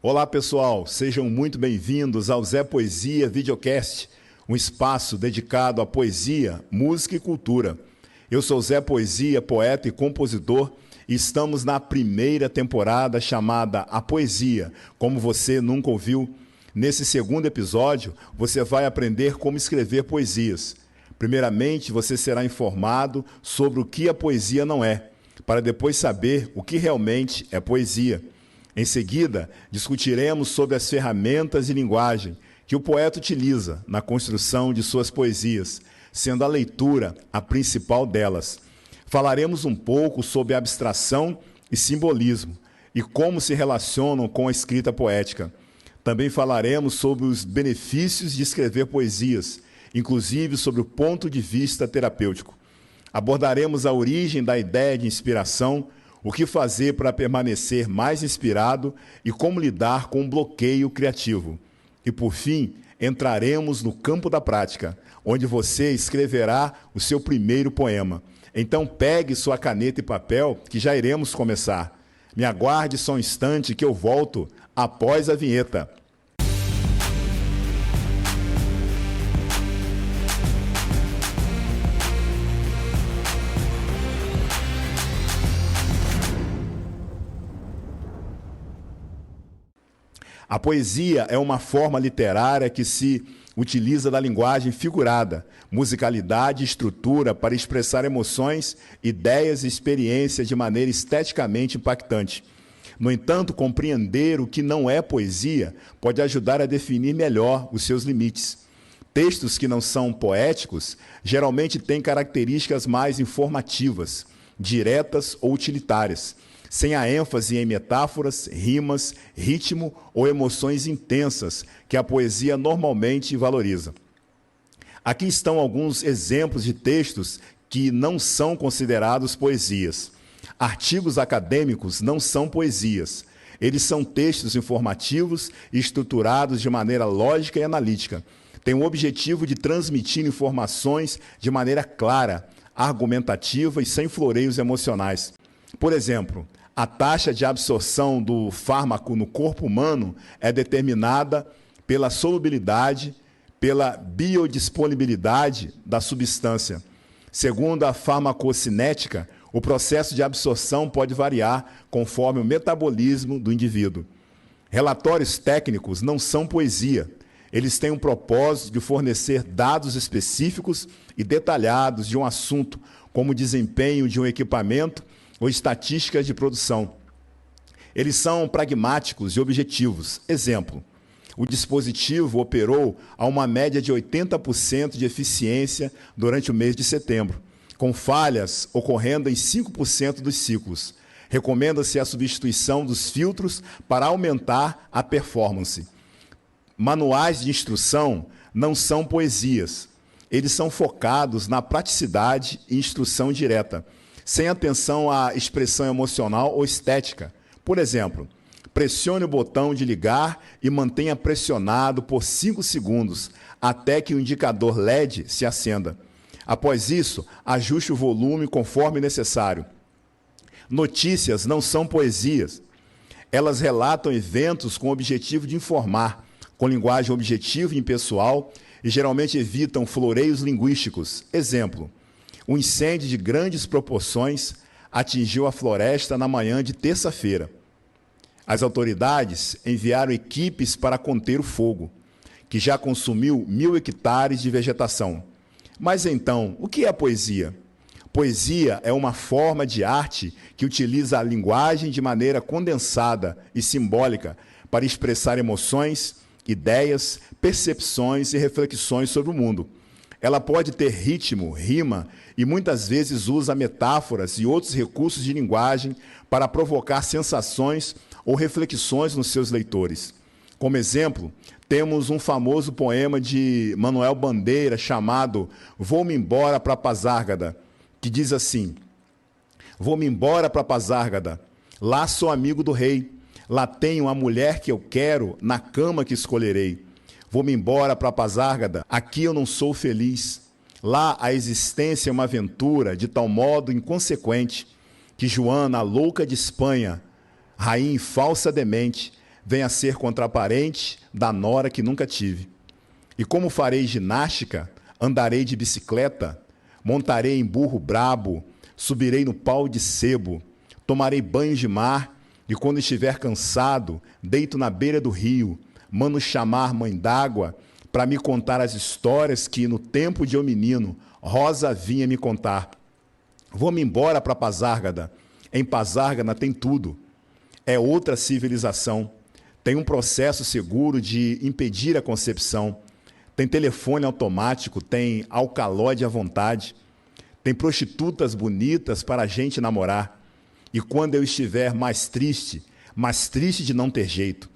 Olá pessoal, sejam muito bem-vindos ao Zé Poesia Videocast, um espaço dedicado à poesia, música e cultura. Eu sou Zé Poesia, poeta e compositor, e estamos na primeira temporada chamada A Poesia, como você nunca ouviu. Nesse segundo episódio, você vai aprender como escrever poesias. Primeiramente, você será informado sobre o que a poesia não é, para depois saber o que realmente é poesia. Em seguida, discutiremos sobre as ferramentas e linguagem que o poeta utiliza na construção de suas poesias, sendo a leitura a principal delas. Falaremos um pouco sobre abstração e simbolismo e como se relacionam com a escrita poética. Também falaremos sobre os benefícios de escrever poesias, inclusive sobre o ponto de vista terapêutico. Abordaremos a origem da ideia de inspiração, o que fazer para permanecer mais inspirado e como lidar com o bloqueio criativo. E, por fim, entraremos no campo da prática, onde você escreverá o seu primeiro poema. Então, pegue sua caneta e papel, que já iremos começar. Me aguarde só um instante que eu volto após a vinheta. A poesia é uma forma literária que se utiliza da linguagem figurada, musicalidade e estrutura para expressar emoções, ideias e experiências de maneira esteticamente impactante. No entanto, compreender o que não é poesia pode ajudar a definir melhor os seus limites. Textos que não são poéticos geralmente têm características mais informativas, diretas ou utilitárias, sem a ênfase em metáforas, rimas, ritmo ou emoções intensas que a poesia normalmente valoriza. Aqui estão alguns exemplos de textos que não são considerados poesias. Artigos acadêmicos não são poesias. Eles são textos informativos e estruturados de maneira lógica e analítica. Têm o objetivo de transmitir informações de maneira clara, argumentativa e sem floreios emocionais. Por exemplo, a taxa de absorção do fármaco no corpo humano é determinada pela solubilidade, pela biodisponibilidade da substância. Segundo a farmacocinética, o processo de absorção pode variar conforme o metabolismo do indivíduo. Relatórios técnicos não são poesia. Eles têm o propósito de fornecer dados específicos e detalhados de um assunto, como o desempenho de um equipamento ou estatísticas de produção. Eles são pragmáticos e objetivos. Exemplo, o dispositivo operou a uma média de 80% de eficiência durante o mês de setembro, com falhas ocorrendo em 5% dos ciclos. Recomenda-se a substituição dos filtros para aumentar a performance. Manuais de instrução não são poesias. Eles são focados na praticidade e instrução direta, sem atenção à expressão emocional ou estética. Por exemplo, pressione o botão de ligar e mantenha pressionado por 5 segundos, até que o indicador LED se acenda. Após isso, ajuste o volume conforme necessário. Notícias não são poesias. Elas relatam eventos com o objetivo de informar, com linguagem objetiva e impessoal, e geralmente evitam floreios linguísticos. Exemplo, um incêndio de grandes proporções atingiu a floresta na manhã de terça-feira. As autoridades enviaram equipes para conter o fogo, que já consumiu 1.000 hectares de vegetação. Mas então, o que é poesia? Poesia é uma forma de arte que utiliza a linguagem de maneira condensada e simbólica para expressar emoções, ideias, percepções e reflexões sobre o mundo. Ela pode ter ritmo, rima e muitas vezes usa metáforas e outros recursos de linguagem para provocar sensações ou reflexões nos seus leitores. Como exemplo, temos um famoso poema de Manuel Bandeira chamado Vou-me embora para Pazárgada, que diz assim: Vou-me embora para Pazárgada, lá sou amigo do rei, lá tenho a mulher que eu quero, na cama que escolherei. Vou-me embora para Pazárgada, aqui eu não sou feliz. Lá a existência é uma aventura de tal modo inconsequente que Joana, a louca de Espanha, rainha falsa demente, venha ser contraparente da nora que nunca tive. E como farei ginástica, andarei de bicicleta, montarei em burro brabo, subirei no pau de sebo, tomarei banhos de mar, e quando estiver cansado, deito na beira do rio, mando chamar mãe d'água para me contar as histórias que, no tempo de eu menino, Rosa vinha me contar. Vou-me embora para Pasárgada. Em Pasárgada tem tudo. É outra civilização. Tem um processo seguro de impedir a concepção. Tem telefone automático, tem alcaloide à vontade. Tem prostitutas bonitas para a gente namorar. E quando eu estiver mais triste de não ter jeito,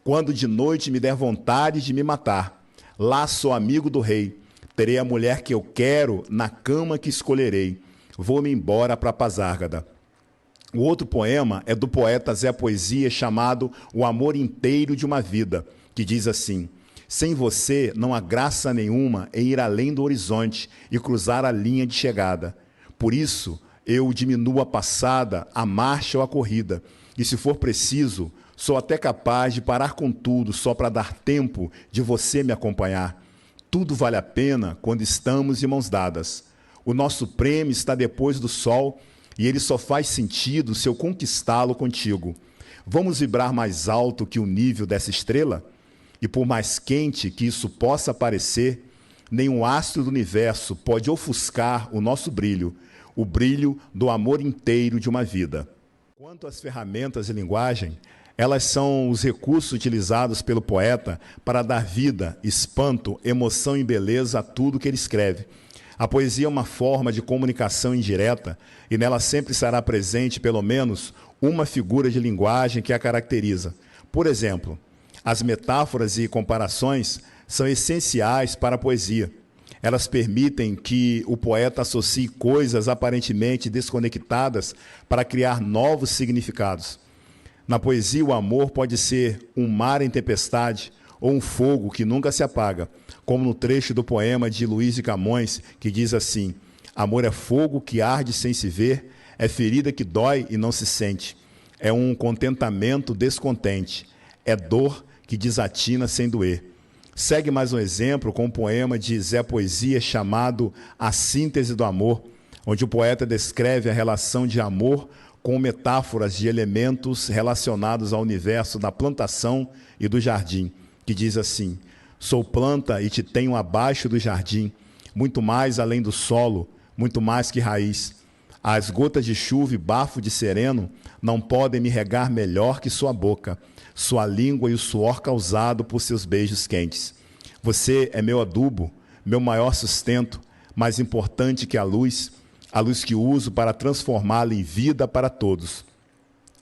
quando de noite me der vontade de me matar, lá sou amigo do rei, terei a mulher que eu quero na cama que escolherei. Vou-me embora para Pasárgada. O outro poema é do poeta Zé Poesia, chamado O Amor Inteiro de uma Vida, que diz assim: sem você não há graça nenhuma em ir além do horizonte e cruzar a linha de chegada. Por isso, eu diminuo a passada, a marcha ou a corrida, e se for preciso, sou até capaz de parar com tudo só para dar tempo de você me acompanhar. Tudo vale a pena quando estamos de mãos dadas. O nosso prêmio está depois do sol e ele só faz sentido se eu conquistá-lo contigo. Vamos vibrar mais alto que o nível dessa estrela? E por mais quente que isso possa parecer, nenhum astro do universo pode ofuscar o nosso brilho, o brilho do amor inteiro de uma vida. Quanto às ferramentas de linguagem, elas são os recursos utilizados pelo poeta para dar vida, espanto, emoção e beleza a tudo que ele escreve. A poesia é uma forma de comunicação indireta e nela sempre estará presente pelo menos uma figura de linguagem que a caracteriza. Por exemplo, as metáforas e comparações são essenciais para a poesia. Elas permitem que o poeta associe coisas aparentemente desconectadas para criar novos significados. Na poesia, o amor pode ser um mar em tempestade ou um fogo que nunca se apaga, como no trecho do poema de Luís de Camões, que diz assim: amor é fogo que arde sem se ver, é ferida que dói e não se sente, é um contentamento descontente, é dor que desatina sem doer. Segue mais um exemplo com um poema de Zé Poesia chamado A Síntese do Amor, onde o poeta descreve a relação de amor com metáforas de elementos relacionados ao universo da plantação e do jardim, que diz assim: sou planta e te tenho abaixo do jardim, muito mais além do solo, muito mais que raiz. As gotas de chuva e bafo de sereno não podem me regar melhor que sua boca, sua língua e o suor causado por seus beijos quentes. Você é meu adubo, meu maior sustento, mais importante que a luz que uso para transformá-la em vida para todos.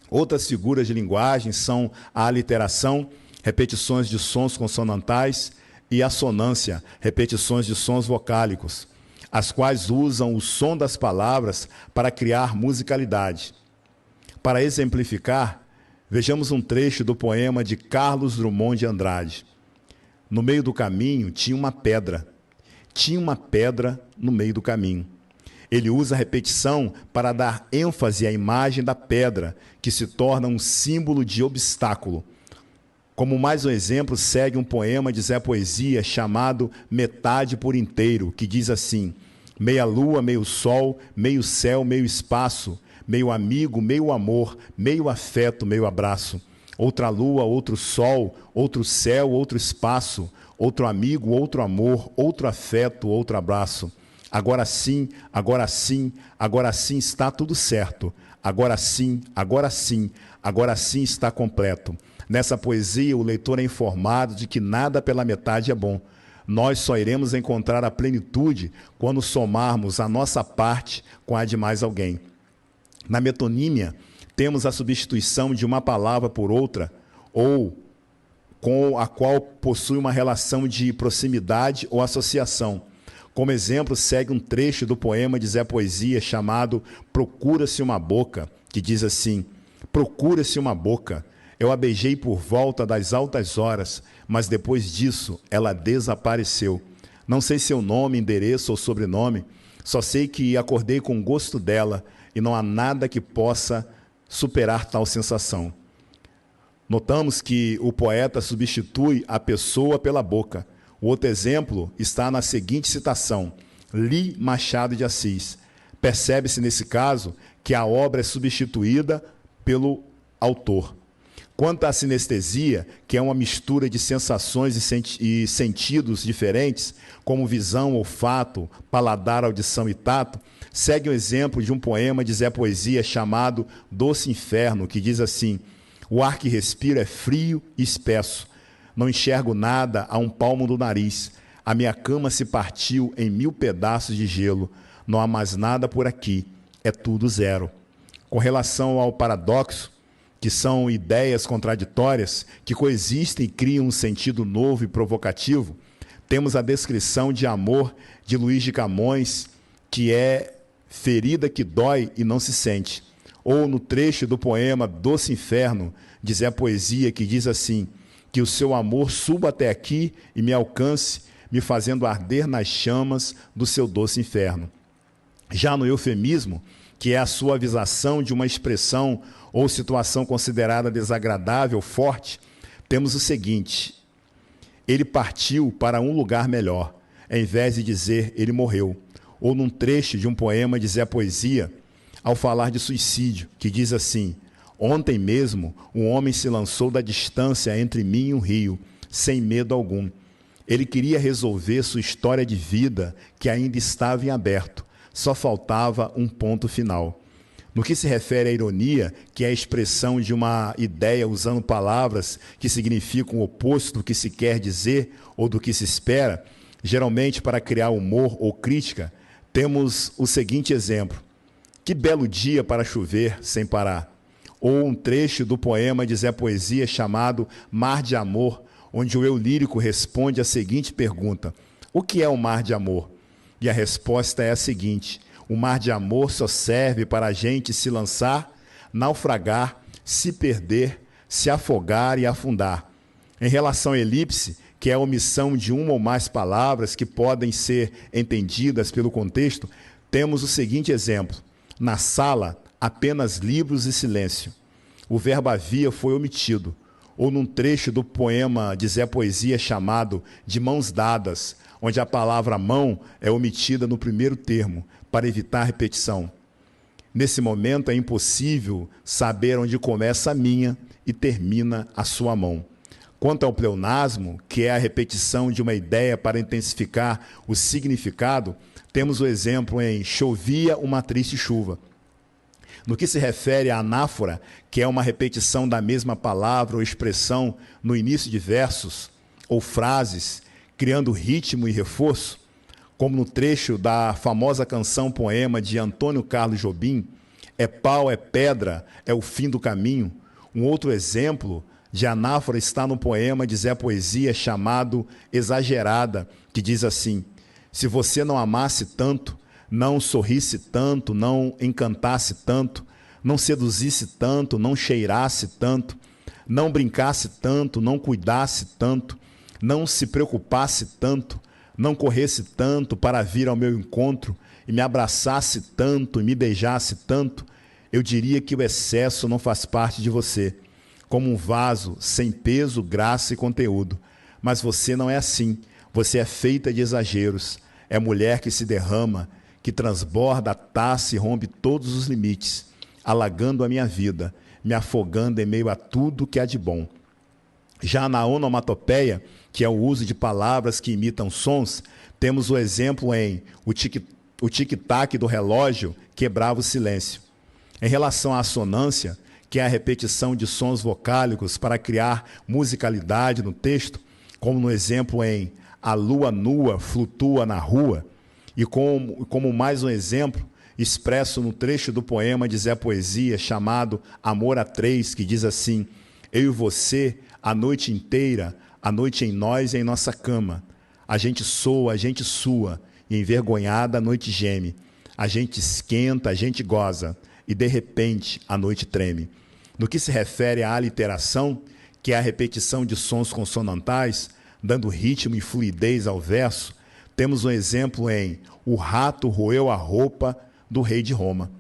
Outras figuras de linguagem são a aliteração, repetições de sons consonantais, e a assonância, repetições de sons vocálicos, as quais usam o som das palavras para criar musicalidade. Para exemplificar, vejamos um trecho do poema de Carlos Drummond de Andrade. No meio do caminho tinha uma pedra. Tinha uma pedra no meio do caminho. Ele usa a repetição para dar ênfase à imagem da pedra, que se torna um símbolo de obstáculo. Como mais um exemplo, segue um poema de Zé Poesia chamado Metade por Inteiro, que diz assim: meia lua, meio sol, meio céu, meio espaço, meio amigo, meio amor, meio afeto, meio abraço. Outra lua, outro sol, outro céu, outro espaço, outro amigo, outro amor, outro afeto, outro abraço. Agora sim, agora sim, agora sim está tudo certo. Agora sim, agora sim, agora sim está completo. Nessa poesia, o leitor é informado de que nada pela metade é bom. Nós só iremos encontrar a plenitude quando somarmos a nossa parte com a de mais alguém. Na metonímia, temos a substituição de uma palavra por outra, ou com a qual possui uma relação de proximidade ou associação. Como exemplo, segue um trecho do poema de Zé Poesia chamado Procura-se uma Boca, que diz assim: procura-se uma boca. Eu a beijei por volta das altas horas, mas depois disso ela desapareceu. Não sei seu nome, endereço ou sobrenome, só sei que acordei com o gosto dela e não há nada que possa superar tal sensação. Notamos que o poeta substitui a pessoa pela boca. O outro exemplo está na seguinte citação: li Machado de Assis. Percebe-se nesse caso que a obra é substituída pelo autor. Quanto à sinestesia, que é uma mistura de sensações e sentidos diferentes, como visão, olfato, paladar, audição e tato, segue o exemplo de um poema de Zé Poesia chamado Doce Inferno, que diz assim: o ar que respiro é frio e espesso. Não enxergo nada a um palmo do nariz. A minha cama se partiu em 1000 pedaços de gelo. Não há mais nada por aqui. É tudo zero. Com relação ao paradoxo, que são ideias contraditórias que coexistem e criam um sentido novo e provocativo, temos a descrição de amor de Luís de Camões, que é ferida que dói e não se sente. Ou no trecho do poema Doce Inferno, de Zé Poesia, que diz assim: que o seu amor suba até aqui e me alcance, me fazendo arder nas chamas do seu doce inferno. Já no eufemismo, que é a suavização de uma expressão ou situação considerada desagradável, forte, temos o seguinte: ele partiu para um lugar melhor, em vez de dizer ele morreu. Ou num trecho de um poema de Zé Poesia, ao falar de suicídio, que diz assim: ontem mesmo um homem se lançou da distância entre mim e um rio, sem medo algum. Ele queria resolver sua história de vida, que ainda estava em aberto. Só faltava um ponto final. No que se refere à ironia, que é a expressão de uma ideia usando palavras que significam o oposto do que se quer dizer ou do que se espera, geralmente para criar humor ou crítica, temos o seguinte exemplo: que belo dia para chover sem parar. Ou um trecho do poema de Zé Poesia chamado Mar de Amor, onde o eu lírico responde a seguinte pergunta: o que é o mar de amor? E a resposta é a seguinte: o mar de amor só serve para a gente se lançar, naufragar, se perder, se afogar e afundar. Em relação à elipse, que é a omissão de uma ou mais palavras que podem ser entendidas pelo contexto, temos o seguinte exemplo: na sala, apenas livros e silêncio. O verbo havia foi omitido. Ou num trecho do poema de Zé Poesia chamado De Mãos Dadas, onde a palavra mão é omitida no primeiro termo, para evitar repetição. Nesse momento é impossível saber onde começa a minha e termina a sua mão. Quanto ao pleonasmo, que é a repetição de uma ideia para intensificar o significado, temos o exemplo em Chovia uma triste chuva. No que se refere à anáfora, que é uma repetição da mesma palavra ou expressão no início de versos ou frases, criando ritmo e reforço, como no trecho da famosa canção-poema de Antônio Carlos Jobim, é pau, é pedra, é o fim do caminho. Um outro exemplo de anáfora está no poema de Zé Poesia chamado Exagerada, que diz assim: se você não amasse tanto, não sorrisse tanto, não encantasse tanto, não seduzisse tanto, não cheirasse tanto, não brincasse tanto, não cuidasse tanto, não se preocupasse tanto, não corresse tanto para vir ao meu encontro e me abraçasse tanto e me beijasse tanto, eu diria que o excesso não faz parte de você, como um vaso sem peso, graça e conteúdo. Mas você não é assim, você é feita de exageros, é mulher que se derrama, que transborda a taça e rompe todos os limites, alagando a minha vida, me afogando em meio a tudo que há de bom. Já na onomatopeia, que é o uso de palavras que imitam sons, temos o exemplo em o tic-tac do relógio quebrava o silêncio. Em relação à assonância, que é a repetição de sons vocálicos para criar musicalidade no texto, como no exemplo em a lua nua flutua na rua, e como mais um exemplo, expresso no trecho do poema de Zé Poesia chamado Amor a Três, que diz assim: eu e você, a noite inteira, a noite em nós e em nossa cama. A gente soa, a gente sua, e envergonhada a noite geme. A gente esquenta, a gente goza, e de repente a noite treme. No que se refere à aliteração, que é a repetição de sons consonantais, dando ritmo e fluidez ao verso, temos um exemplo em o rato roeu a roupa do rei de Roma.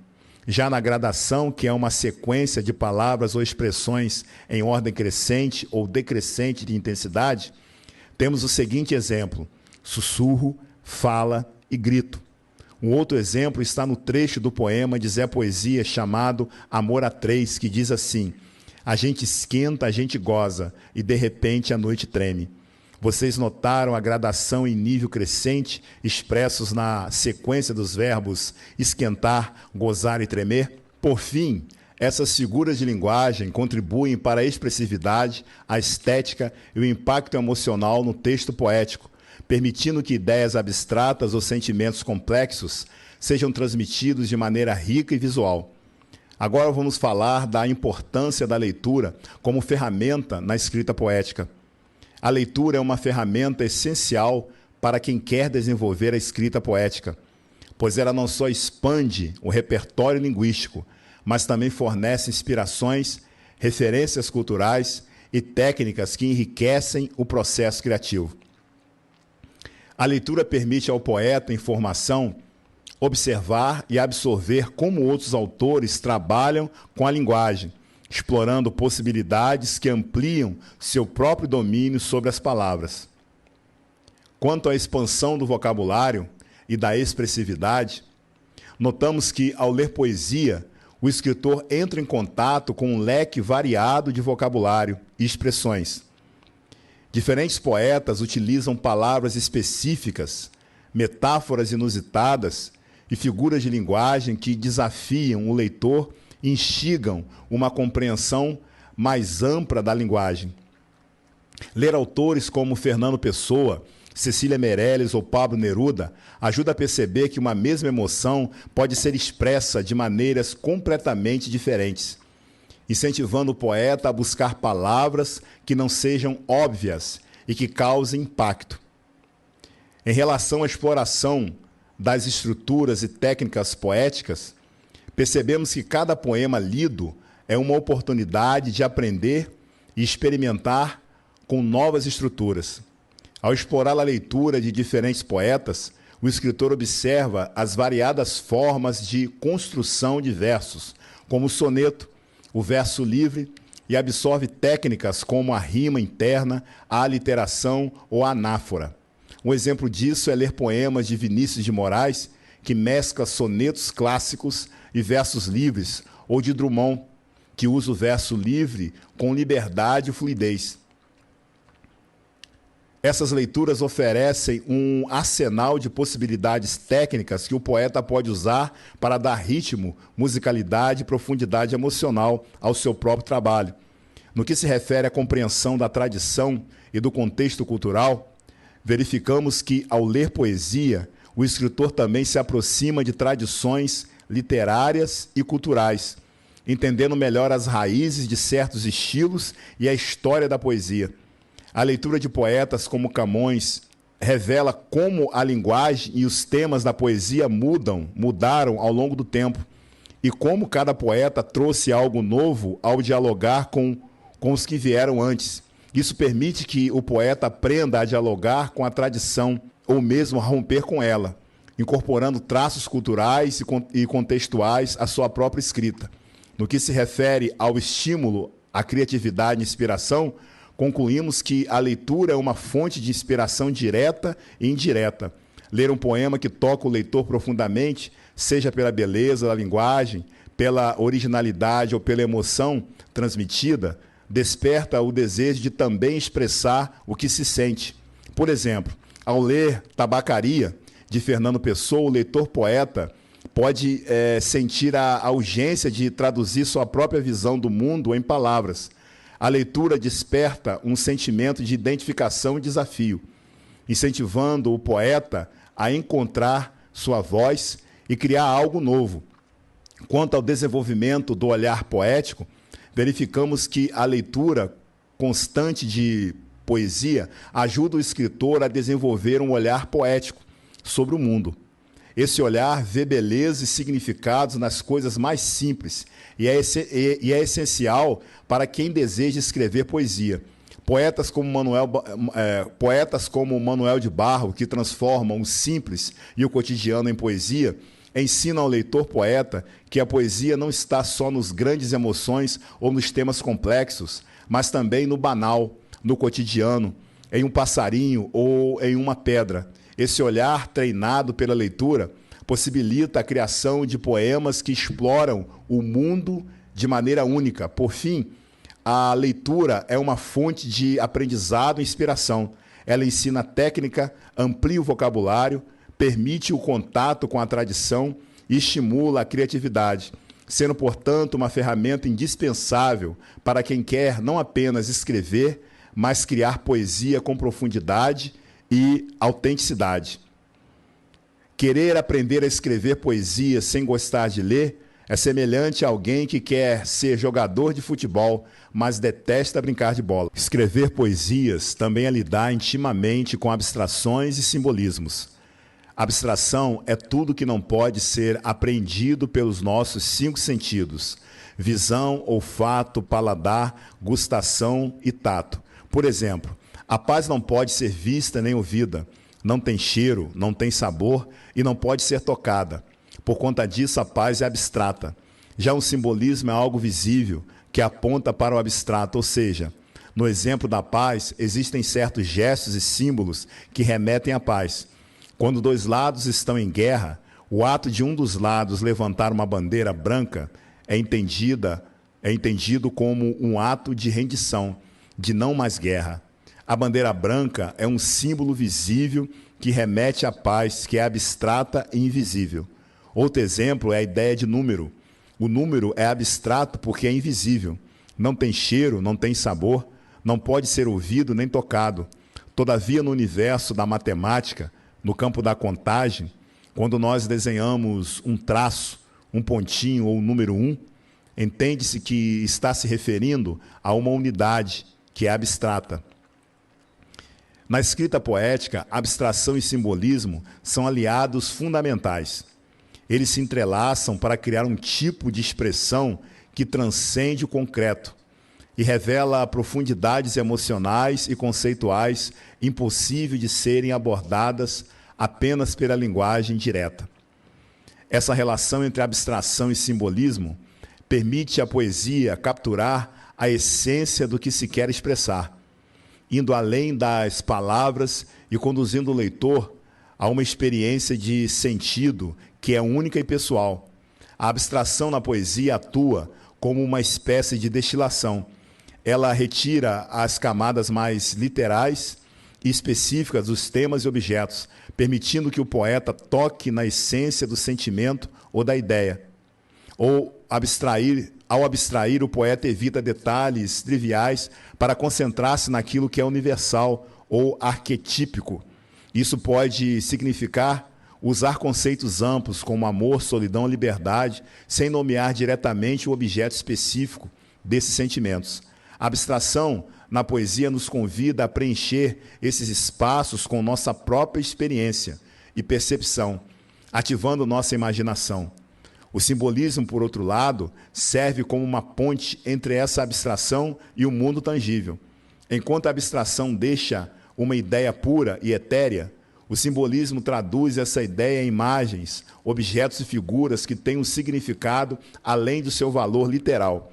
Já na gradação, que é uma sequência de palavras ou expressões em ordem crescente ou decrescente de intensidade, temos o seguinte exemplo: sussurro, fala e grito. Um outro exemplo está no trecho do poema de Zé Poesia chamado Amor a Três, que diz assim: a gente esquenta, a gente goza, e de repente a noite treme. Vocês notaram a gradação em nível crescente expressos na sequência dos verbos esquentar, gozar e tremer? Por fim, essas figuras de linguagem contribuem para a expressividade, a estética e o impacto emocional no texto poético, permitindo que ideias abstratas ou sentimentos complexos sejam transmitidos de maneira rica e visual. Agora vamos falar da importância da leitura como ferramenta na escrita poética. A leitura é uma ferramenta essencial para quem quer desenvolver a escrita poética, pois ela não só expande o repertório linguístico, mas também fornece inspirações, referências culturais e técnicas que enriquecem o processo criativo. A leitura permite ao poeta em formação observar e absorver como outros autores trabalham com a linguagem, explorando possibilidades que ampliam seu próprio domínio sobre as palavras. Quanto à expansão do vocabulário e da expressividade, notamos que, ao ler poesia, o escritor entra em contato com um leque variado de vocabulário e expressões. Diferentes poetas utilizam palavras específicas, metáforas inusitadas e figuras de linguagem que desafiam o leitor e instigam uma compreensão mais ampla da linguagem. Ler autores como Fernando Pessoa, Cecília Meirelles ou Pablo Neruda ajuda a perceber que uma mesma emoção pode ser expressa de maneiras completamente diferentes, incentivando o poeta a buscar palavras que não sejam óbvias e que causem impacto. Em relação à exploração das estruturas e técnicas poéticas, percebemos que cada poema lido é uma oportunidade de aprender e experimentar com novas estruturas. Ao explorar a leitura de diferentes poetas, o escritor observa as variadas formas de construção de versos, como o soneto, o verso livre, e absorve técnicas como a rima interna, a aliteração ou a anáfora. Um exemplo disso é ler poemas de Vinícius de Moraes, que mescla sonetos clássicos e versos livres, ou de Drummond, que usa o verso livre com liberdade e fluidez. Essas leituras oferecem um arsenal de possibilidades técnicas que o poeta pode usar para dar ritmo, musicalidade e profundidade emocional ao seu próprio trabalho. No que se refere à compreensão da tradição e do contexto cultural, verificamos que, ao ler poesia, o escritor também se aproxima de tradições literárias e culturais, entendendo melhor as raízes de certos estilos e a história da poesia. A leitura de poetas como Camões revela como a linguagem e os temas da poesia mudaram ao longo do tempo, e como cada poeta trouxe algo novo ao dialogar com os que vieram antes. Isso permite que o poeta aprenda a dialogar com a tradição, ou mesmo a romper com ela, incorporando traços culturais e contextuais à sua própria escrita. No que se refere ao estímulo à criatividade e inspiração, concluímos que a leitura é uma fonte de inspiração direta e indireta. Ler um poema que toca o leitor profundamente, seja pela beleza da linguagem, pela originalidade ou pela emoção transmitida, desperta o desejo de também expressar o que se sente. Por exemplo, ao ler Tabacaria, de Fernando Pessoa, o leitor poeta pode sentir a urgência de traduzir sua própria visão do mundo em palavras. A leitura desperta um sentimento de identificação e desafio, incentivando o poeta a encontrar sua voz e criar algo novo. Quanto ao desenvolvimento do olhar poético, verificamos que a leitura constante de poesia ajuda o escritor a desenvolver um olhar poético sobre o mundo. Esse olhar vê beleza e significados nas coisas mais simples e é essencial para quem deseja escrever poesia. Poetas como Manuel de Barro, que transformam o simples e o cotidiano em poesia, ensina ao leitor poeta que a poesia não está só nos grandes emoções ou nos temas complexos, mas também no banal, no cotidiano, em um passarinho ou em uma pedra. Esse olhar treinado pela leitura possibilita a criação de poemas que exploram o mundo de maneira única. Por fim, a leitura é uma fonte de aprendizado e inspiração. Ela ensina técnica, amplia o vocabulário, permite o contato com a tradição e estimula a criatividade, sendo, portanto, uma ferramenta indispensável para quem quer não apenas escrever, mas criar poesia com profundidade e autenticidade. Querer aprender a escrever poesia sem gostar de ler é semelhante a alguém que quer ser jogador de futebol, mas detesta brincar de bola. Escrever poesias também é lidar intimamente com abstrações e simbolismos. Abstração é tudo que não pode ser apreendido pelos nossos 5 sentidos: visão, olfato, paladar, gustação e tato. Por exemplo, a paz não pode ser vista nem ouvida, não tem cheiro, não tem sabor e não pode ser tocada. Por conta disso, a paz é abstrata. Já o simbolismo é algo visível, que aponta para o abstrato, ou seja, no exemplo da paz, existem certos gestos e símbolos que remetem à paz. Quando 2 lados estão em guerra, o ato de um dos lados levantar uma bandeira branca é entendido como um ato de rendição, de não mais guerra. A bandeira branca é um símbolo visível que remete à paz, que é abstrata e invisível. Outro exemplo é a ideia de número. O número é abstrato porque é invisível. Não tem cheiro, não tem sabor, não pode ser ouvido nem tocado. Todavia, no universo da matemática, no campo da contagem, quando nós desenhamos um traço, um pontinho ou o número 1, entende-se que está se referindo a uma unidade que é abstrata. Na escrita poética, abstração e simbolismo são aliados fundamentais. Eles se entrelaçam para criar um tipo de expressão que transcende o concreto e revela profundidades emocionais e conceituais impossíveis de serem abordadas apenas pela linguagem direta. Essa relação entre abstração e simbolismo permite à poesia capturar a essência do que se quer expressar, indo além das palavras e conduzindo o leitor a uma experiência de sentido que é única e pessoal. A abstração na poesia atua como uma espécie de destilação. Ela retira as camadas mais literais e específicas dos temas e objetos, permitindo que o poeta toque na essência do sentimento ou da ideia. Ao abstrair, o poeta evita detalhes triviais para concentrar-se naquilo que é universal ou arquetípico. Isso pode significar usar conceitos amplos como amor, solidão, liberdade, sem nomear diretamente o objeto específico desses sentimentos. A abstração na poesia nos convida a preencher esses espaços com nossa própria experiência e percepção, ativando nossa imaginação. O simbolismo, por outro lado, serve como uma ponte entre essa abstração e o mundo tangível. Enquanto a abstração deixa uma ideia pura e etérea, o simbolismo traduz essa ideia em imagens, objetos e figuras que têm um significado além do seu valor literal.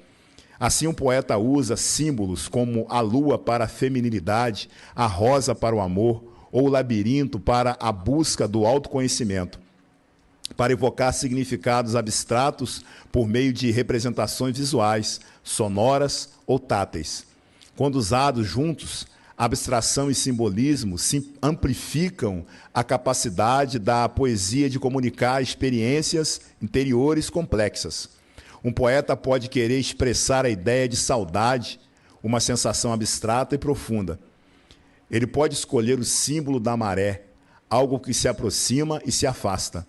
Assim, o poeta usa símbolos como a lua para a feminilidade, a rosa para o amor, ou o labirinto para a busca do autoconhecimento, para evocar significados abstratos por meio de representações visuais, sonoras ou táteis. Quando usados juntos, abstração e simbolismo amplificam a capacidade da poesia de comunicar experiências interiores complexas. Um poeta pode querer expressar a ideia de saudade, uma sensação abstrata e profunda. Ele pode escolher o símbolo da maré, algo que se aproxima e se afasta,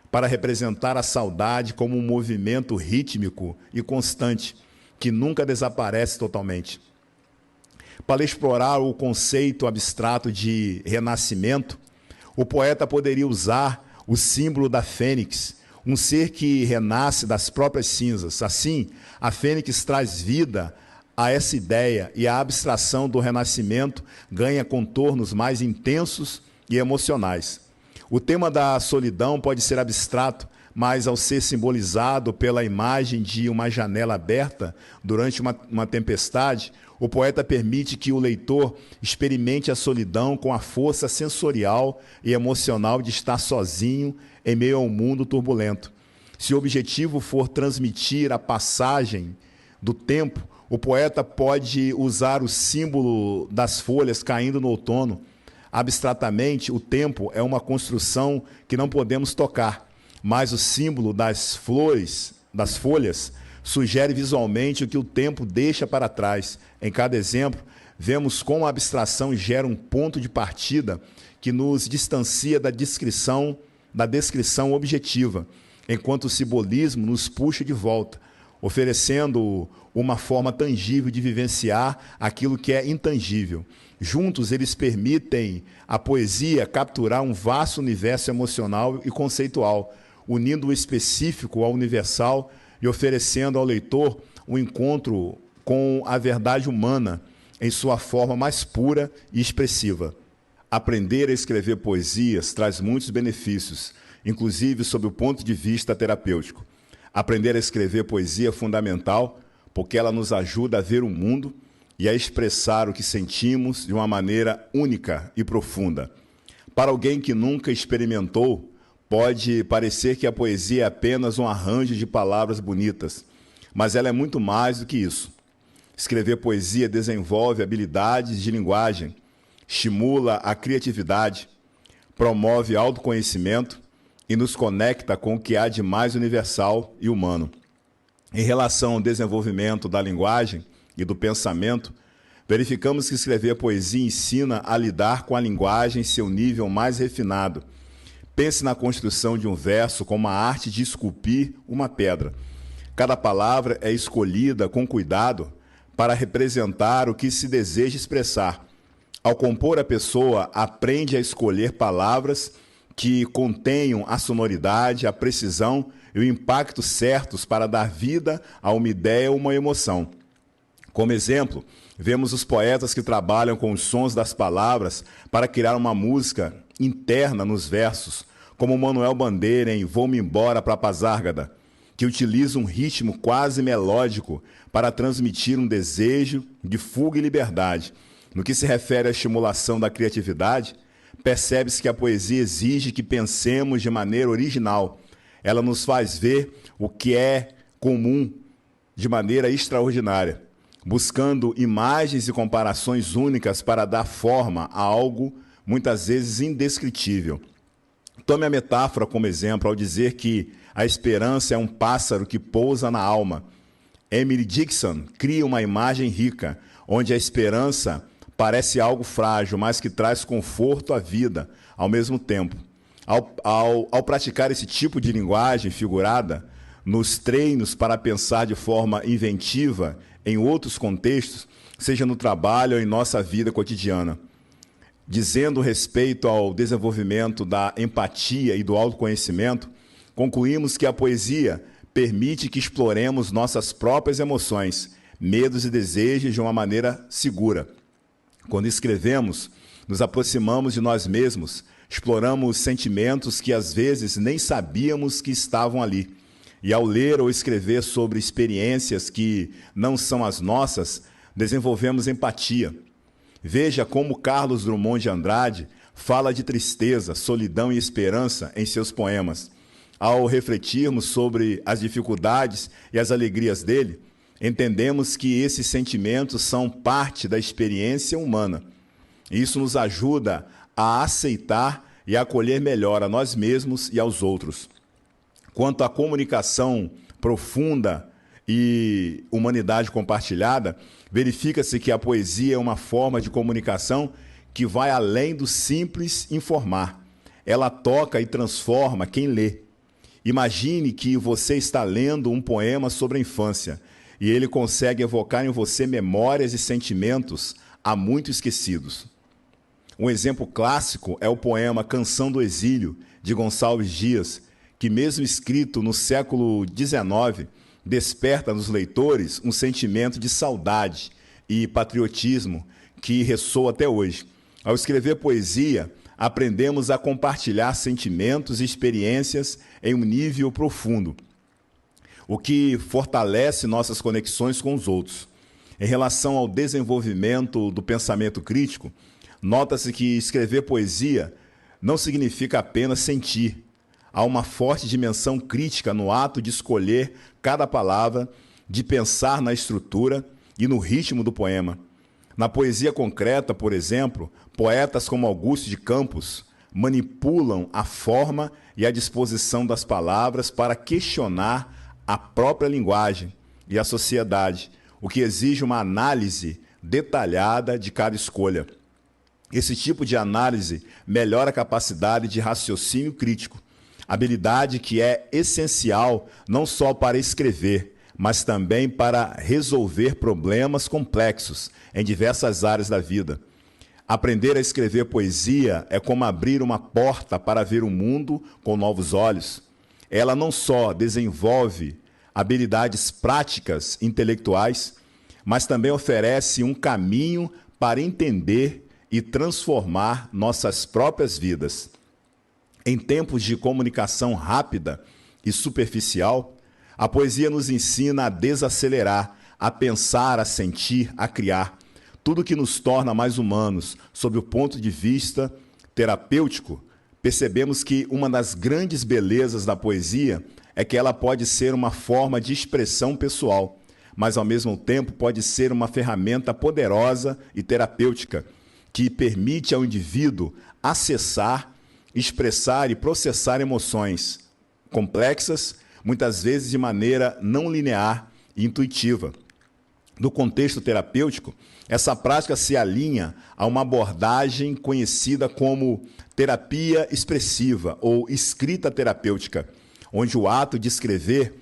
para representar a saudade como um movimento rítmico e constante, que nunca desaparece totalmente. Para explorar o conceito abstrato de renascimento, o poeta poderia usar o símbolo da fênix, um ser que renasce das próprias cinzas. Assim, a fênix traz vida a essa ideia e a abstração do renascimento ganha contornos mais intensos e emocionais. O tema da solidão pode ser abstrato, mas ao ser simbolizado pela imagem de uma janela aberta durante uma tempestade, o poeta permite que o leitor experimente a solidão com a força sensorial e emocional de estar sozinho em meio a um mundo turbulento. Se o objetivo for transmitir a passagem do tempo, o poeta pode usar o símbolo das folhas caindo no outono. Abstratamente, o tempo é uma construção que não podemos tocar, mas o símbolo das flores, das folhas, sugere visualmente o que o tempo deixa para trás. Em cada exemplo, vemos como a abstração gera um ponto de partida que nos distancia da descrição objetiva, enquanto o simbolismo nos puxa de volta, oferecendo uma forma tangível de vivenciar aquilo que é intangível. Juntos, eles permitem à poesia capturar um vasto universo emocional e conceitual, unindo o específico ao universal e oferecendo ao leitor um encontro com a verdade humana em sua forma mais pura e expressiva. Aprender a escrever poesias traz muitos benefícios, inclusive sob o ponto de vista terapêutico. Aprender a escrever poesia é fundamental porque ela nos ajuda a ver o mundo e a expressar o que sentimos de uma maneira única e profunda. Para alguém que nunca experimentou, pode parecer que a poesia é apenas um arranjo de palavras bonitas, mas ela é muito mais do que isso. Escrever poesia desenvolve habilidades de linguagem, estimula a criatividade, promove autoconhecimento e nos conecta com o que há de mais universal e humano. Em relação ao desenvolvimento da linguagem e do pensamento, verificamos que escrever poesia ensina a lidar com a linguagem em seu nível mais refinado. Pense na construção de um verso como a arte de esculpir uma pedra. Cada palavra é escolhida com cuidado para representar o que se deseja expressar. Ao compor, a pessoa aprende a escolher palavras que contenham a sonoridade, a precisão e o impacto certos para dar vida a uma ideia ou uma emoção. Como exemplo, vemos os poetas que trabalham com os sons das palavras para criar uma música interna nos versos, como Manuel Bandeira em Vou-me Embora para Pazárgada, que utiliza um ritmo quase melódico para transmitir um desejo de fuga e liberdade. No que se refere à estimulação da criatividade, percebe-se que a poesia exige que pensemos de maneira original. Ela nos faz ver o que é comum de maneira extraordinária, buscando imagens e comparações únicas para dar forma a algo muitas vezes indescritível. Tome a metáfora como exemplo ao dizer que a esperança é um pássaro que pousa na alma. Emily Dickinson cria uma imagem rica, onde a esperança parece algo frágil, mas que traz conforto à vida ao mesmo tempo. Ao praticar esse tipo de linguagem figurada, nos treinos para pensar de forma inventiva em outros contextos, seja no trabalho ou em nossa vida cotidiana, dizendo respeito ao desenvolvimento da empatia e do autoconhecimento, concluímos que a poesia permite que exploremos nossas próprias emoções, medos e desejos de uma maneira segura. Quando escrevemos, nos aproximamos de nós mesmos, exploramos sentimentos que às vezes nem sabíamos que estavam ali. E ao ler ou escrever sobre experiências que não são as nossas, desenvolvemos empatia. Veja como Carlos Drummond de Andrade fala de tristeza, solidão e esperança em seus poemas. Ao refletirmos sobre as dificuldades e as alegrias dele, entendemos que esses sentimentos são parte da experiência humana. Isso nos ajuda a aceitar e a acolher melhor a nós mesmos e aos outros. Quanto à comunicação profunda e humanidade compartilhada, verifica-se que a poesia é uma forma de comunicação que vai além do simples informar. Ela toca e transforma quem lê. Imagine que você está lendo um poema sobre a infância e ele consegue evocar em você memórias e sentimentos há muito esquecidos. Um exemplo clássico é o poema Canção do Exílio, de Gonçalves Dias, que mesmo escrito no século XIX, desperta nos leitores um sentimento de saudade e patriotismo que ressoa até hoje. Ao escrever poesia, aprendemos a compartilhar sentimentos e experiências em um nível profundo, o que fortalece nossas conexões com os outros. Em relação ao desenvolvimento do pensamento crítico, nota-se que escrever poesia não significa apenas sentir. Há uma forte dimensão crítica no ato de escolher cada palavra, de pensar na estrutura e no ritmo do poema. Na poesia concreta, por exemplo, poetas como Augusto de Campos manipulam a forma e a disposição das palavras para questionar a própria linguagem e a sociedade, o que exige uma análise detalhada de cada escolha. Esse tipo de análise melhora a capacidade de raciocínio crítico, habilidade que é essencial não só para escrever, mas também para resolver problemas complexos em diversas áreas da vida. Aprender a escrever poesia é como abrir uma porta para ver o mundo com novos olhos. Ela não só desenvolve habilidades práticas intelectuais, mas também oferece um caminho para entender e transformar nossas próprias vidas. Em tempos de comunicação rápida e superficial, a poesia nos ensina a desacelerar, a pensar, a sentir, a criar, tudo que nos torna mais humanos. Sob o ponto de vista terapêutico, percebemos que uma das grandes belezas da poesia é que ela pode ser uma forma de expressão pessoal, mas ao mesmo tempo pode ser uma ferramenta poderosa e terapêutica que permite ao indivíduo acessar, expressar e processar emoções complexas, muitas vezes de maneira não linear e intuitiva. No contexto terapêutico, essa prática se alinha a uma abordagem conhecida como terapia expressiva ou escrita terapêutica, onde o ato de escrever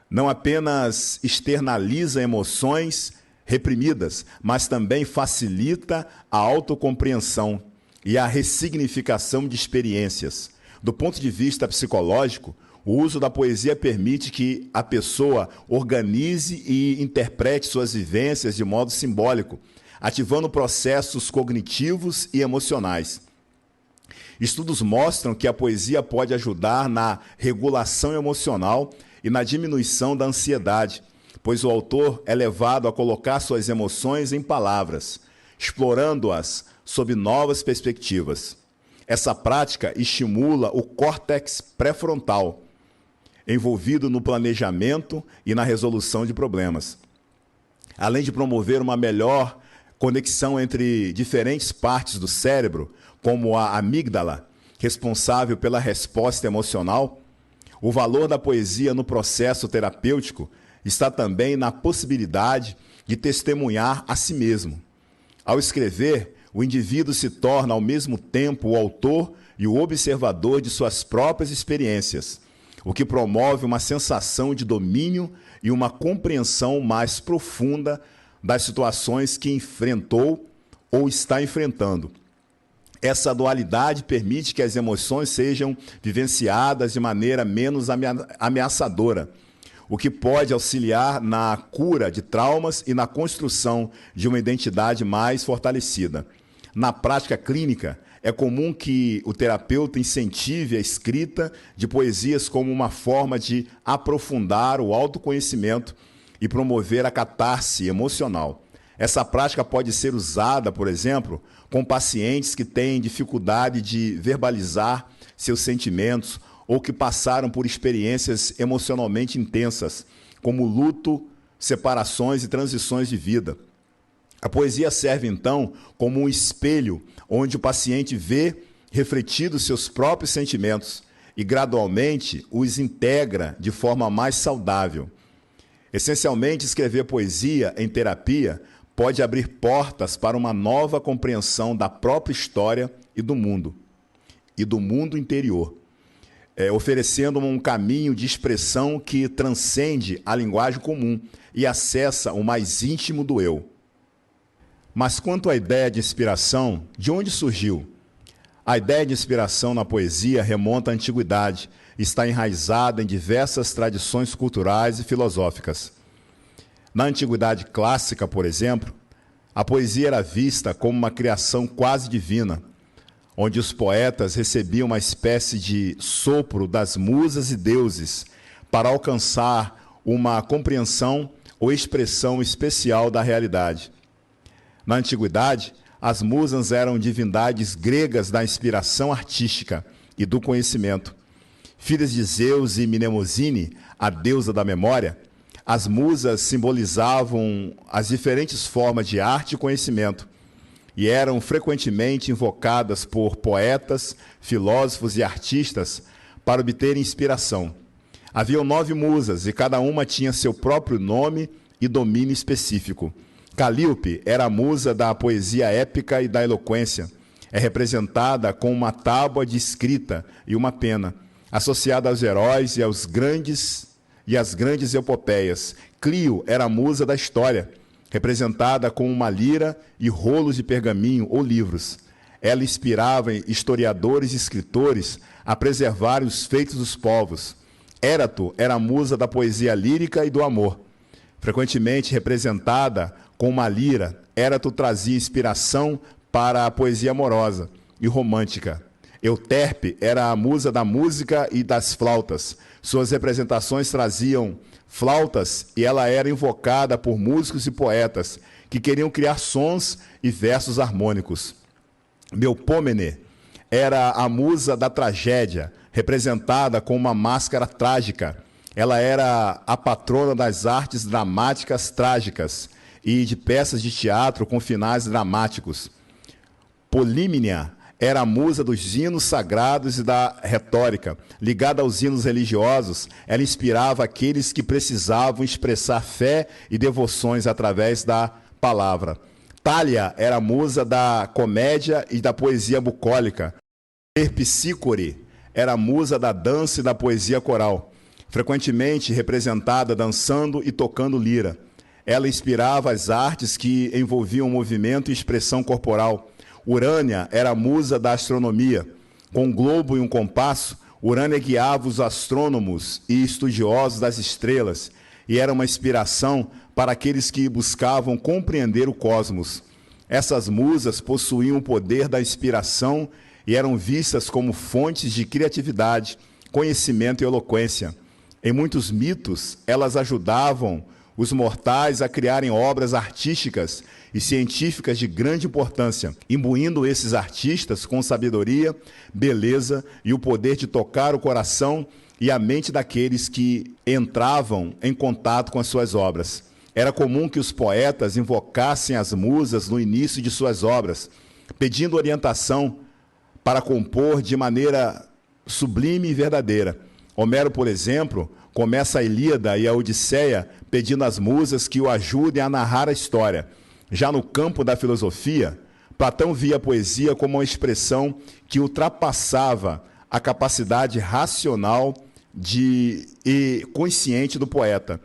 não apenas externaliza emoções reprimidas, mas também facilita a autocompreensão e a ressignificação de experiências. Do ponto de vista psicológico, o uso da poesia permite que a pessoa organize e interprete suas vivências de modo simbólico, ativando processos cognitivos e emocionais. Estudos mostram que a poesia pode ajudar na regulação emocional e na diminuição da ansiedade, pois o autor é levado a colocar suas emoções em palavras, explorando-as sob novas perspectivas. Essa prática estimula o córtex pré-frontal, envolvido no planejamento e na resolução de problemas. Além de promover uma melhor conexão entre diferentes partes do cérebro, como a amígdala, responsável pela resposta emocional, o valor da poesia no processo terapêutico está também na possibilidade de testemunhar a si mesmo. Ao escrever, o indivíduo se torna ao mesmo tempo o autor e o observador de suas próprias experiências, o que promove uma sensação de domínio e uma compreensão mais profunda das situações que enfrentou ou está enfrentando. Essa dualidade permite que as emoções sejam vivenciadas de maneira menos ameaçadora, o que pode auxiliar na cura de traumas e na construção de uma identidade mais fortalecida. Na prática clínica, é comum que o terapeuta incentive a escrita de poesias como uma forma de aprofundar o autoconhecimento e promover a catarse emocional. Essa prática pode ser usada, por exemplo, com pacientes que têm dificuldade de verbalizar seus sentimentos ou que passaram por experiências emocionalmente intensas, como luto, separações e transições de vida. A poesia serve, então, como um espelho onde o paciente vê refletidos seus próprios sentimentos e, gradualmente, os integra de forma mais saudável. Essencialmente, escrever poesia em terapia pode abrir portas para uma nova compreensão da própria história e do mundo interior, oferecendo um caminho de expressão que transcende a linguagem comum e acessa o mais íntimo do eu. Mas quanto à ideia de inspiração, de onde surgiu? A ideia de inspiração na poesia remonta à antiguidade e está enraizada em diversas tradições culturais e filosóficas. Na antiguidade clássica, por exemplo, a poesia era vista como uma criação quase divina, onde os poetas recebiam uma espécie de sopro das musas e deuses para alcançar uma compreensão ou expressão especial da realidade. Na antiguidade, as musas eram divindades gregas da inspiração artística e do conhecimento. Filhas de Zeus e Mnemosine, a deusa da memória, as musas simbolizavam as diferentes formas de arte e conhecimento e eram frequentemente invocadas por poetas, filósofos e artistas para obter inspiração. Haviam 9 musas e cada uma tinha seu próprio nome e domínio específico. Calíope era a musa da poesia épica e da eloquência. É representada com uma tábua de escrita e uma pena, associada aos heróis e às grandes epopeias. Clio era a musa da história, representada com uma lira e rolos de pergaminho ou livros. Ela inspirava historiadores e escritores a preservarem os feitos dos povos. Érato era a musa da poesia lírica e do amor. Frequentemente representada com uma lira, Érato trazia inspiração para a poesia amorosa e romântica. Euterpe era a musa da música e das flautas. Suas representações traziam flautas e ela era invocada por músicos e poetas que queriam criar sons e versos harmônicos. Melpomene era a musa da tragédia, representada com uma máscara trágica. Ela era a patrona das artes dramáticas trágicas e de peças de teatro com finais dramáticos. Polímnia era a musa dos hinos sagrados e da retórica. Ligada aos hinos religiosos, ela inspirava aqueles que precisavam expressar fé e devoções através da palavra. Thália era a musa da comédia e da poesia bucólica. Terpsícore era a musa da dança e da poesia coral, frequentemente representada dançando e tocando lira. Ela inspirava as artes que envolviam movimento e expressão corporal. Urânia era a musa da astronomia. Com um globo e um compasso, Urânia guiava os astrônomos e estudiosos das estrelas e era uma inspiração para aqueles que buscavam compreender o cosmos. Essas musas possuíam o poder da inspiração e eram vistas como fontes de criatividade, conhecimento e eloquência. Em muitos mitos, elas ajudavam os mortais a criarem obras artísticas e científicas de grande importância, imbuindo esses artistas com sabedoria, beleza e o poder de tocar o coração e a mente daqueles que entravam em contato com as suas obras. Era comum que os poetas invocassem as musas no início de suas obras, pedindo orientação para compor de maneira sublime e verdadeira. Homero, por exemplo, começa a Ilíada e a Odisseia pedindo às musas que o ajudem a narrar a história. Já no campo da filosofia, Platão via a poesia como uma expressão que ultrapassava a capacidade racional e consciente do poeta.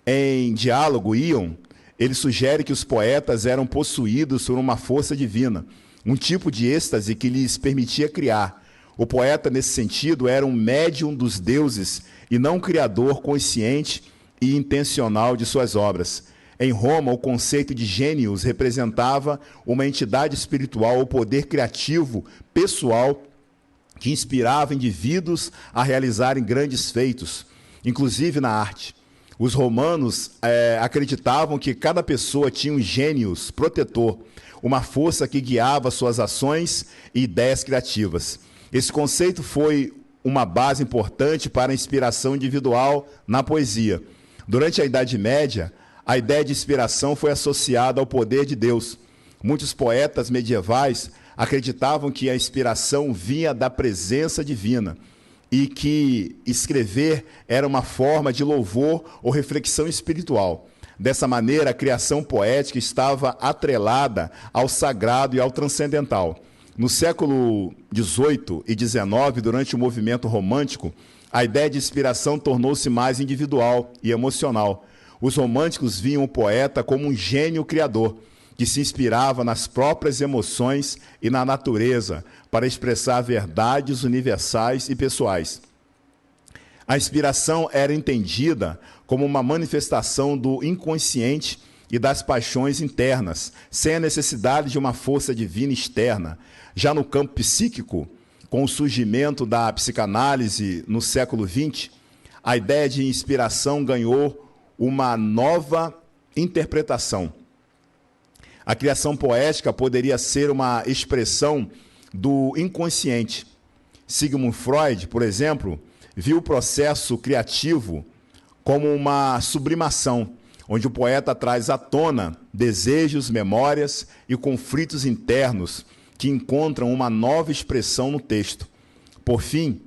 Em Diálogo, Íon, ele sugere que os poetas eram possuídos por uma força divina, um tipo de êxtase que lhes permitia criar. O poeta, nesse sentido, era um médium dos deuses e não um criador consciente e intencional de suas obras. Em Roma, o conceito de gênios representava uma entidade espiritual ou poder criativo pessoal que inspirava indivíduos a realizarem grandes feitos, inclusive na arte. Os romanos acreditavam que cada pessoa tinha um gênios protetor, uma força que guiava suas ações e ideias criativas. Esse conceito foi uma base importante para a inspiração individual na poesia. Durante a Idade Média, a ideia de inspiração foi associada ao poder de Deus. Muitos poetas medievais acreditavam que a inspiração vinha da presença divina e que escrever era uma forma de louvor ou reflexão espiritual. Dessa maneira, a criação poética estava atrelada ao sagrado e ao transcendental. No século XVIII e XIX, durante o movimento romântico, a ideia de inspiração tornou-se mais individual e emocional. Os românticos viam o poeta como um gênio criador, que se inspirava nas próprias emoções e na natureza para expressar verdades universais e pessoais. A inspiração era entendida como uma manifestação do inconsciente e das paixões internas, sem a necessidade de uma força divina externa. Já no campo psíquico, com o surgimento da psicanálise no século XX, a ideia de inspiração ganhou uma nova interpretação. A criação poética poderia ser uma expressão do inconsciente. Sigmund Freud, por exemplo, viu o processo criativo como uma sublimação, onde o poeta traz à tona desejos, memórias e conflitos internos que encontram uma nova expressão no texto. Por fim,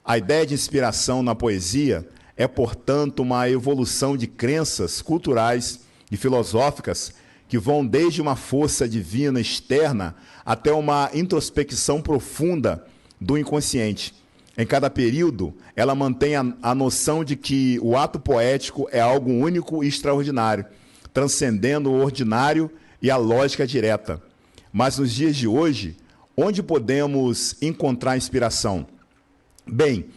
a ideia de inspiração na poesia é, portanto, uma evolução de crenças culturais e filosóficas que vão desde uma força divina externa até uma introspecção profunda do inconsciente. Em cada período, ela mantém a noção de que o ato poético é algo único e extraordinário, transcendendo o ordinário e a lógica direta. Mas nos dias de hoje, onde podemos encontrar inspiração? Bem,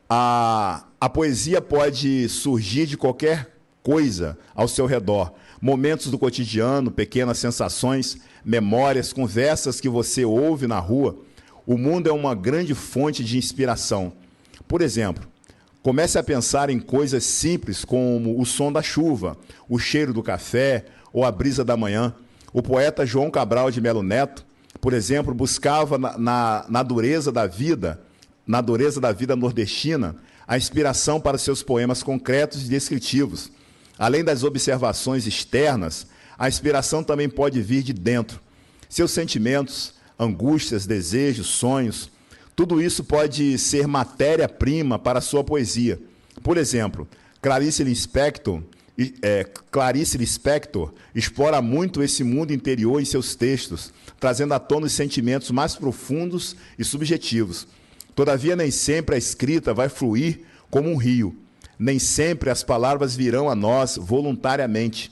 a poesia pode surgir de qualquer coisa ao seu redor. Momentos do cotidiano, pequenas sensações, memórias, conversas que você ouve na rua. O mundo é uma grande fonte de inspiração. Por exemplo, comece a pensar em coisas simples como o som da chuva, o cheiro do café ou a brisa da manhã. O poeta João Cabral de Melo Neto, por exemplo, buscava na dureza da vida nordestina, a inspiração para seus poemas concretos e descritivos. Além das observações externas, a inspiração também pode vir de dentro. Seus sentimentos, angústias, desejos, sonhos, tudo isso pode ser matéria-prima para a sua poesia. Por exemplo, Clarice Lispector explora muito esse mundo interior em seus textos, trazendo à tona os sentimentos mais profundos e subjetivos. Todavia, nem sempre a escrita vai fluir como um rio. Nem sempre as palavras virão a nós voluntariamente.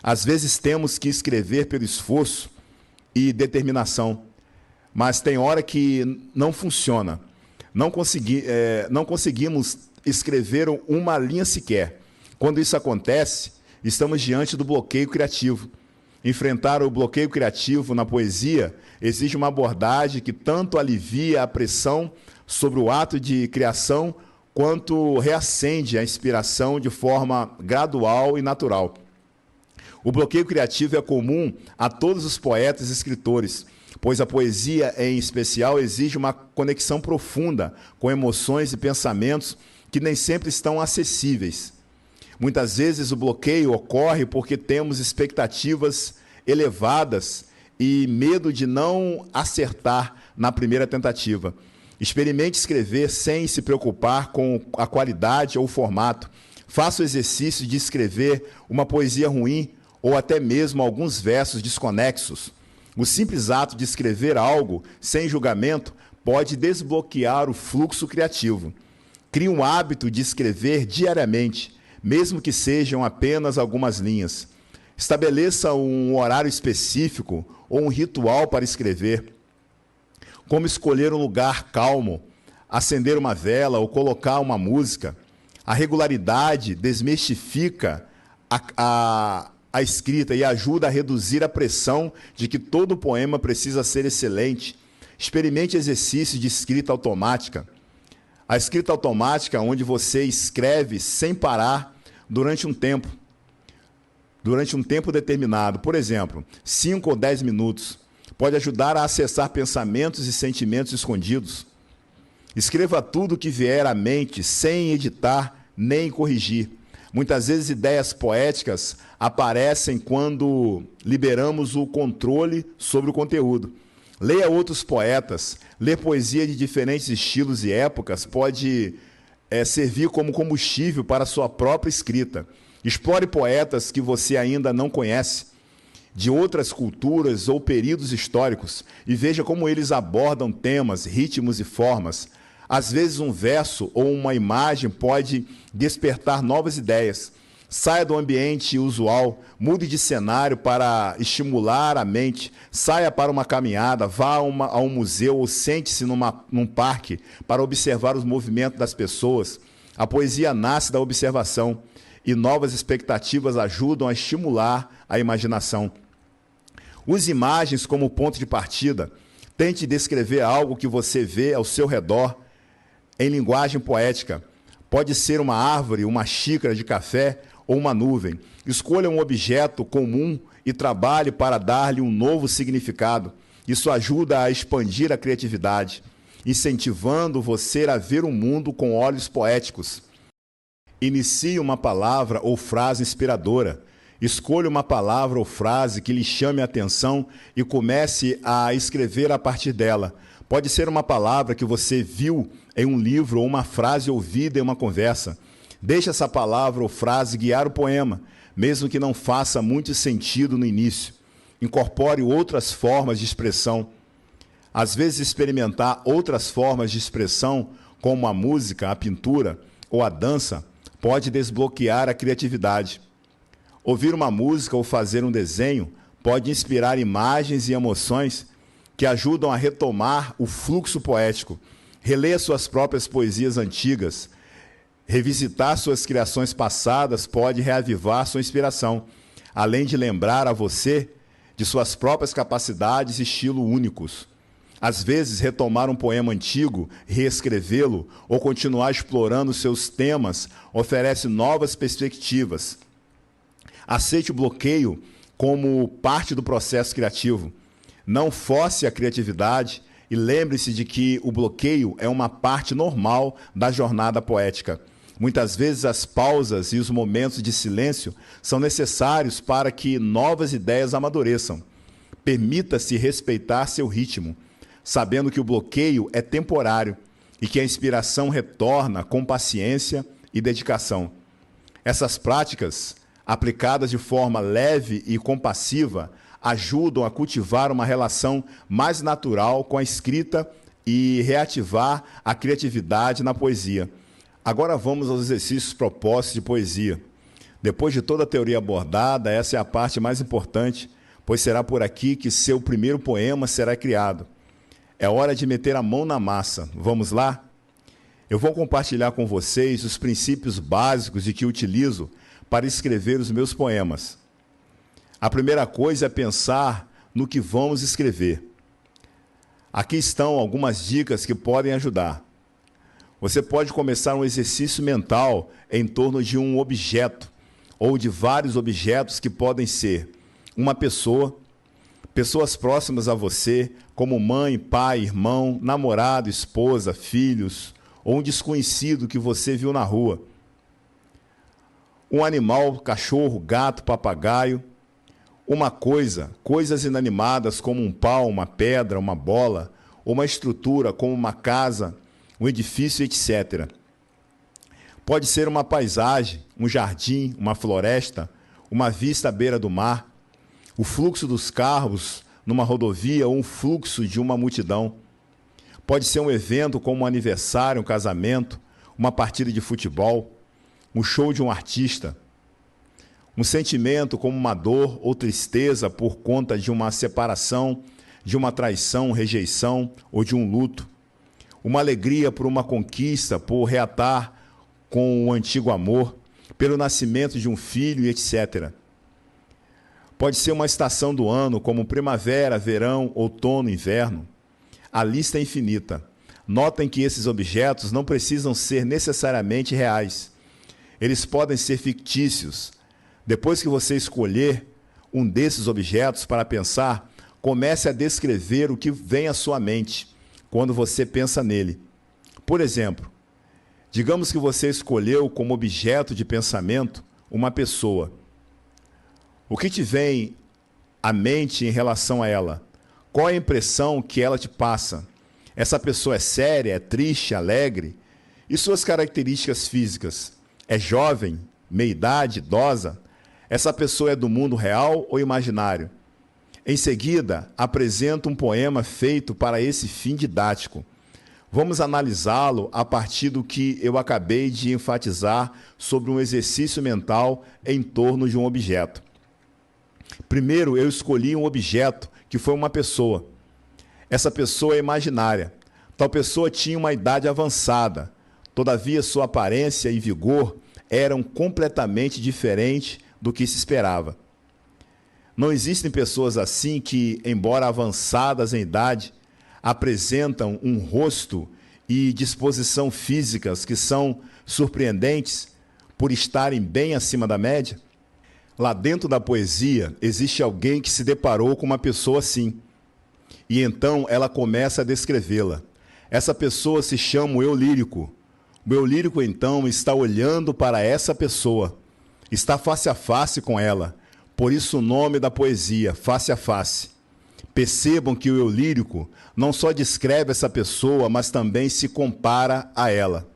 Às vezes temos que escrever pelo esforço e determinação, mas tem hora que não funciona. Não conseguimos escrever uma linha sequer. Quando isso acontece, estamos diante do bloqueio criativo. Enfrentar o bloqueio criativo na poesia exige uma abordagem que tanto alivia a pressão sobre o ato de criação, quanto reacende a inspiração de forma gradual e natural. O bloqueio criativo é comum a todos os poetas e escritores, pois a poesia, em especial, exige uma conexão profunda com emoções e pensamentos que nem sempre estão acessíveis. Muitas vezes o bloqueio ocorre porque temos expectativas elevadas e medo de não acertar na primeira tentativa. Experimente escrever sem se preocupar com a qualidade ou o formato. Faça o exercício de escrever uma poesia ruim ou até mesmo alguns versos desconexos. O simples ato de escrever algo sem julgamento pode desbloquear o fluxo criativo. Crie um hábito de escrever diariamente, mesmo que sejam apenas algumas linhas. Estabeleça um horário específico ou um ritual para escrever. Como escolher um lugar calmo, acender uma vela ou colocar uma música. A regularidade desmistifica a escrita e ajuda a reduzir a pressão de que todo poema precisa ser excelente. Experimente exercícios de escrita automática. A escrita automática, onde você escreve sem parar durante um tempo determinado, por exemplo, 5 ou 10 minutos, pode ajudar a acessar pensamentos e sentimentos escondidos. Escreva tudo o que vier à mente, sem editar nem corrigir. Muitas vezes ideias poéticas aparecem quando liberamos o controle sobre o conteúdo. Leia outros poetas. Ler poesia de diferentes estilos e épocas pode servir como combustível para a sua própria escrita. Explore poetas que você ainda não conhece, de outras culturas ou períodos históricos, e veja como eles abordam temas, ritmos e formas. Às vezes um verso ou uma imagem pode despertar novas ideias. Saia do ambiente usual, mude de cenário para estimular a mente, saia para uma caminhada, vá a um museu ou sente-se num parque para observar os movimentos das pessoas. A poesia nasce da observação e novas expectativas ajudam a estimular a imaginação. Use imagens como ponto de partida. Tente descrever algo que você vê ao seu redor em linguagem poética. Pode ser uma árvore, uma xícara de café ou uma nuvem. Escolha um objeto comum e trabalhe para dar-lhe um novo significado. Isso ajuda a expandir a criatividade, incentivando você a ver o mundo com olhos poéticos. Inicie uma palavra ou frase inspiradora. Escolha uma palavra ou frase que lhe chame a atenção e comece a escrever a partir dela. Pode ser uma palavra que você viu em um livro ou uma frase ouvida em uma conversa. Deixe essa palavra ou frase guiar o poema, mesmo que não faça muito sentido no início. Incorpore outras formas de expressão. Às vezes, experimentar outras formas de expressão, como a música, a pintura ou a dança, pode desbloquear a criatividade. Ouvir uma música ou fazer um desenho pode inspirar imagens e emoções que ajudam a retomar o fluxo poético. Reler suas próprias poesias antigas, revisitar suas criações passadas pode reavivar sua inspiração, além de lembrar a você de suas próprias capacidades e estilo únicos. Às vezes, retomar um poema antigo, reescrevê-lo ou continuar explorando seus temas oferece novas perspectivas. Aceite o bloqueio como parte do processo criativo. Não force a criatividade e lembre-se de que o bloqueio é uma parte normal da jornada poética. Muitas vezes as pausas e os momentos de silêncio são necessários para que novas ideias amadureçam. Permita-se respeitar seu ritmo, sabendo que o bloqueio é temporário e que a inspiração retorna com paciência e dedicação. Essas práticas, aplicadas de forma leve e compassiva, ajudam a cultivar uma relação mais natural com a escrita e reativar a criatividade na poesia. Agora vamos aos exercícios propostos de poesia. Depois de toda a teoria abordada, essa é a parte mais importante, pois será por aqui que seu primeiro poema será criado. É hora de meter a mão na massa. Vamos lá? Eu vou compartilhar com vocês os princípios básicos de que utilizo para escrever os meus poemas. A primeira coisa é pensar no que vamos escrever. Aqui estão algumas dicas que podem ajudar. Você pode começar um exercício mental em torno de um objeto ou de vários objetos que podem ser uma pessoa, pessoas próximas a você, como mãe, pai, irmão, namorado, esposa, filhos, ou um desconhecido que você viu na rua. Um animal, cachorro, gato, papagaio. Uma coisa, coisas inanimadas como um pau, uma pedra, uma bola, ou uma estrutura como uma casa, um edifício, etc. Pode ser uma paisagem, um jardim, uma floresta, uma vista à beira do mar, o fluxo dos carros numa rodovia ou um fluxo de uma multidão. Pode ser um evento como um aniversário, um casamento, uma partida de futebol, um show de um artista. Um sentimento como uma dor ou tristeza por conta de uma separação, de uma traição, rejeição ou de um luto. Uma alegria por uma conquista, por reatar com o antigo amor, pelo nascimento de um filho e etc. Pode ser uma estação do ano, como primavera, verão, outono, inverno. A lista é infinita. Notem que esses objetos não precisam ser necessariamente reais. Eles podem ser fictícios. Depois que você escolher um desses objetos para pensar, comece a descrever o que vem à sua mente quando você pensa nele. Por exemplo, digamos que você escolheu como objeto de pensamento uma pessoa. O que te vem à mente em relação a ela? Qual é a impressão que ela te passa? Essa pessoa é séria, é triste, alegre? E suas características físicas? É jovem, meia-idade, idosa? Essa pessoa é do mundo real ou imaginário? Em seguida, apresento um poema feito para esse fim didático. Vamos analisá-lo a partir do que eu acabei de enfatizar sobre um exercício mental em torno de um objeto. Primeiro, eu escolhi um objeto que foi uma pessoa. Essa pessoa é imaginária. Tal pessoa tinha uma idade avançada. Todavia, sua aparência e vigor eram completamente diferentes do que se esperava. Não existem pessoas assim que, embora avançadas em idade, apresentam um rosto e disposição físicas que são surpreendentes por estarem bem acima da média? Lá dentro da poesia, existe alguém que se deparou com uma pessoa assim. E então ela começa a descrevê-la. Essa pessoa se chama o eu lírico. O eu lírico, então, está olhando para essa pessoa. Está face a face com ela. Por isso o nome da poesia, Face a Face. Percebam que o eu lírico não só descreve essa pessoa, mas também se compara a ela.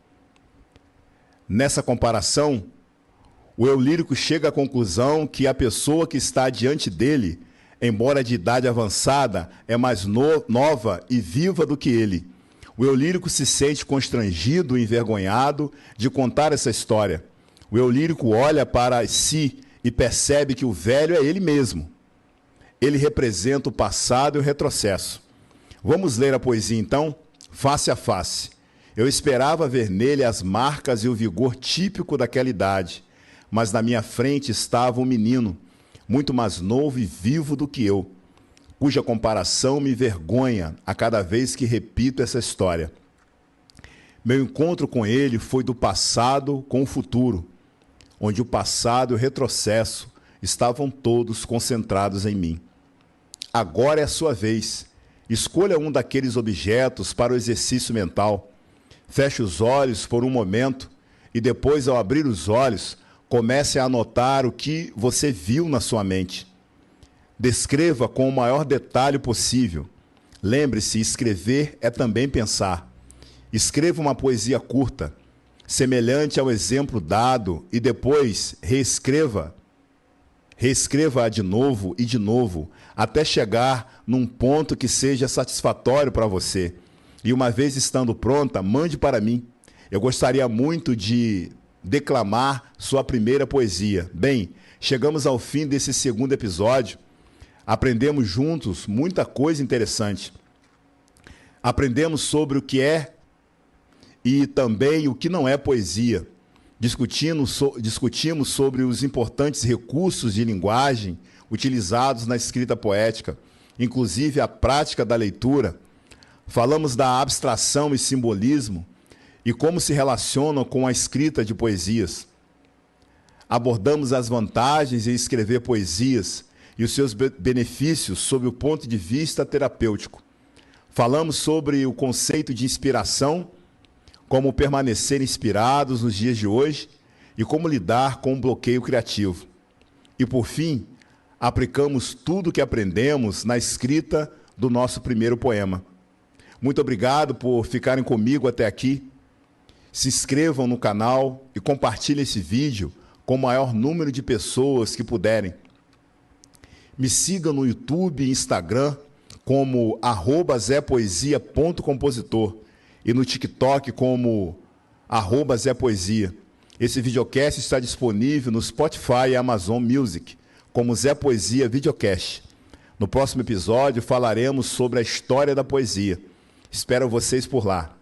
Nessa comparação, o eu lírico chega à conclusão que a pessoa que está diante dele, embora de idade avançada, é mais nova e viva do que ele. O eu lírico se sente constrangido e envergonhado de contar essa história. O eu lírico olha para si e percebe que o velho é ele mesmo. Ele representa o passado e o retrocesso. Vamos ler a poesia então? Face a Face. Eu esperava ver nele as marcas e o vigor típico daquela idade, mas na minha frente estava um menino, muito mais novo e vivo do que eu, cuja comparação me envergonha a cada vez que repito essa história. Meu encontro com ele foi do passado com o futuro, onde o passado e o retrocesso estavam todos concentrados em mim. Agora é a sua vez. Escolha um daqueles objetos para o exercício mental. Feche os olhos por um momento e depois, ao abrir os olhos, comece a anotar o que você viu na sua mente. Descreva com o maior detalhe possível. Lembre-se, escrever é também pensar. Escreva uma poesia curta, semelhante ao exemplo dado, e depois reescreva. Reescreva-a de novo e de novo, até chegar num ponto que seja satisfatório para você. E uma vez estando pronta, mande para mim. Eu gostaria muito de declamar sua primeira poesia. Bem, chegamos ao fim desse segundo episódio. Aprendemos juntos muita coisa interessante. Aprendemos sobre o que é e também o que não é poesia. Discutimos sobre os importantes recursos de linguagem utilizados na escrita poética, inclusive a prática da leitura. Falamos da abstração e simbolismo e como se relacionam com a escrita de poesias. Abordamos as vantagens em escrever poesias e os seus benefícios sob o ponto de vista terapêutico. Falamos sobre o conceito de inspiração, como permanecer inspirados nos dias de hoje e como lidar com o bloqueio criativo. E, por fim, aplicamos tudo o que aprendemos na escrita do nosso primeiro poema. Muito obrigado por ficarem comigo até aqui. Se inscrevam no canal e compartilhem esse vídeo com o maior número de pessoas que puderem. Me sigam no YouTube e Instagram como @zepoesia.compositor e no TikTok como @zepoesia. Esse videocast está disponível no Spotify e Amazon Music como Zé Poesia Videocast. No próximo episódio falaremos sobre a história da poesia. Espero vocês por lá.